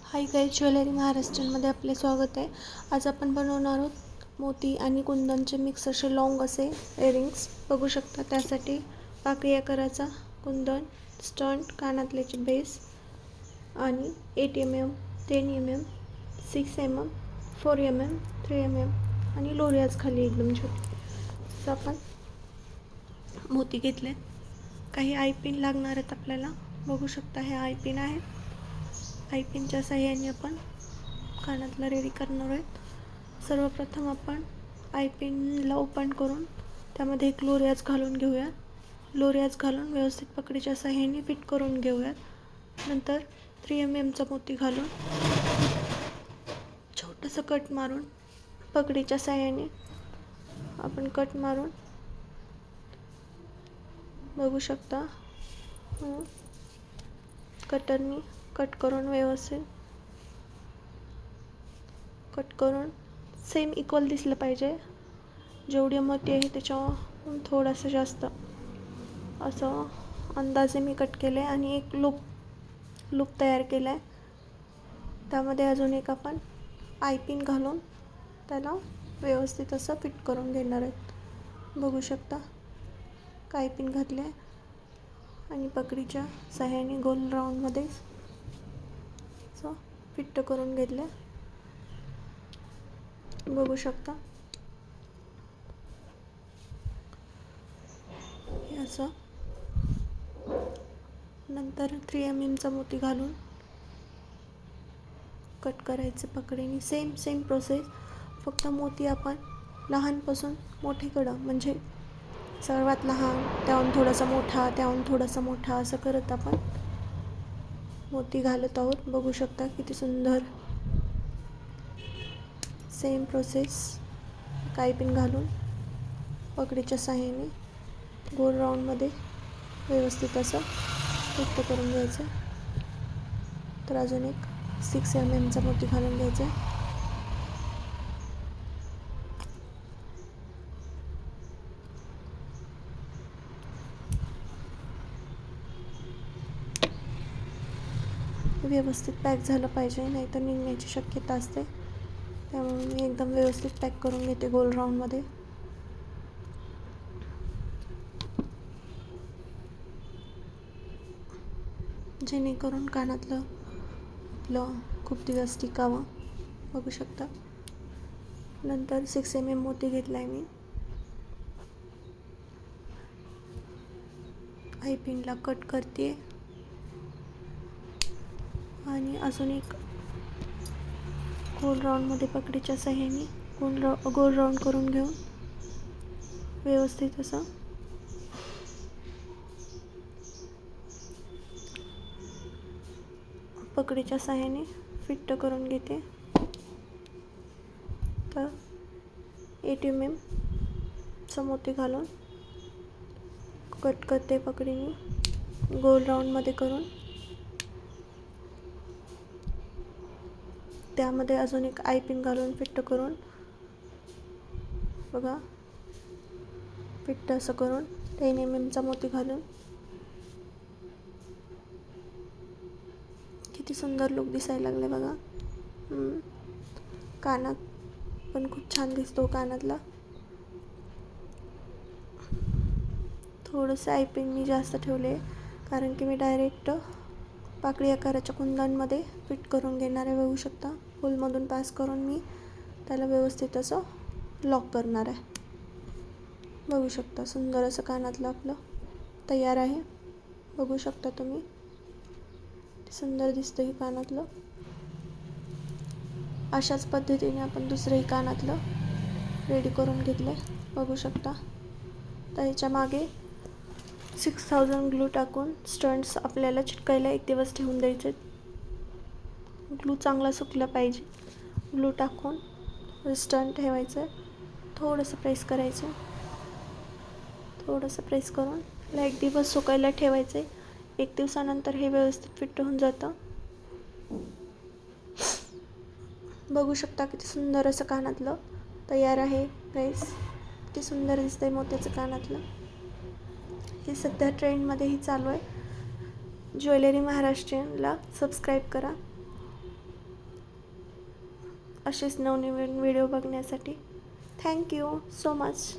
Hi guys, jewellery महाराष्ट्रामध्ये आपले स्वागत आहे. आज आपण बनवणार आहोत मोती आणि कुंदनचे मिक्स असे लॉंग असे इयरिंग्स. बघू शकता. त्यासाठी पाकळी आकाराचा कुंदन, स्टंट, कानातल्याची बेस आणि 8 mm, 10 mm, 6 mm, 4 mm, 3 mm आणि लोरियाज खाली एकदम छोटी. असं आपण मोती घेतले. काही आय पिन लागणार आहेत आपल्याला. बघू शकता, हे आय पिन आहे. आय पिनच्या साहाय्याने आपण कानातला रेडी करणार आहोत. सर्वप्रथम आपण आय पिनला ओपन करून त्यामध्ये एक लोरियाज घालून घेऊया. लोरियाज घालून व्यवस्थित पकडीच्या साहाय्याने फिट करून घेऊयात. नंतर 3 mm मोती घालून छोटंसं कट मारून पकडीच्या साहाय्याने आपण कट मारून बघू शकता. कटरनी कट करून व्यवस्थित कट करून सेम इक्वल दिसलं पाहिजे. जेवढी मोती आहे त्याच्याहून थोडंसं जास्त असं अंदाजे मी कट केले आणि एक लूप तयार केला आहे. त्यामध्ये अजून एक आपण आय पिन घालून त्याला व्यवस्थित असं फिट करून घेणार आहेत. बघू शकता, आय पिन घातले आणि पकडीच्या साहाय्याने गोल राऊंडमध्ये असं फिट करून घेतले. बघू शकता, हे असं. नंतर 3 mm मोती घालून कट करायचं पकडीने. सेम प्रोसेस, फक्त मोती आपण लहानपासून मोठेकडं, म्हणजे सर्वात लहान, त्याहून थोडासा मोठा, त्याहून थोडासा मोठा, असं करत आपण मोती घालत आहोत. बघू शकता किती सुंदर. सेम प्रोसेस, आय पिन घालून पकडीच्या साहाय्याने गोल राऊंडमध्ये व्यवस्थित असं फिट करून घ्यायचं. तर अजून एक 6 mm मोती घालून घ्यायचा. व्यवस्थित पॅक झालं पाहिजे, नाही तर निघण्याची शक्यता असते. त्यामुळे मी एकदम व्यवस्थित पॅक करून घेते गोल राऊंडमध्ये. जेणेकरून कानातलं आपलं खूप दिवस टिकावं. बघू शकता. नंतर 6 mm मोती घेतला आहे मी. आय पिनला कट करते आणि अजून एक गोल राऊंडमध्ये पकडीच्या साहाय्याने गोल राऊंड करून घेऊन व्यवस्थित असं पकडीच्या साहाय्याने फिट करून घेते. तर 8 mm मोती घालून कट करते पकडीने गोल राऊंडमध्ये करून. त्यामध्ये अजून एक आय पिन घालून फिट करून, बघा, फिट असं करून 10 mm मोती घालून किती सुंदर लुक दिसायला लागले बघा. कानात पण खूप छान दिसतो कानातला. थोडंसं आय पिन मी जास्त ठेवले कारण की मी डायरेक्ट पाकळी आकाराच्या कुंदनमध्ये फिट करून घेणार आहे. बघू शकता, होलमधून पास करून मी त्याला व्यवस्थित असं लॉक करणार आहे. बघू शकता, सुंदर असं कानातलं आपलं तयार आहे. बघू शकता तुम्ही, सुंदर दिसतं हे कानातलं. अशाच पद्धतीने आपण दुसरंही कानातलं रेडी करून घेतलं. बघू शकता. तर ह्याच्या मागे 6000 ग्लू टाकून स्टंट्स आपल्याला चिटकायला 1 दिवस ठेवून द्यायचे. ग्लू चांगला सुकला पाहिजे. ग्लू टाकून स्टंट ठेवायचं. थोडंसं प्रेस करायचं. थोडंसं प्रेस करून त्याला 1 दिवस सुकायला ठेवायचं. 1 दिवसानंतर हे व्यवस्थित फिट होऊन जातं. बघू शकता किती सुंदर असं कानातलं तयार आहे गाईस. किती सुंदर दिसतंय मोत्याचं कानातलं. हे सध्या ट्रेंडमध्येही चालू आहे. ज्वेलरी महाराष्ट्रीयनला सबस्क्राईब करा. असेच नवनवीन व्हिडिओ बघण्यासाठी. Thank you so much.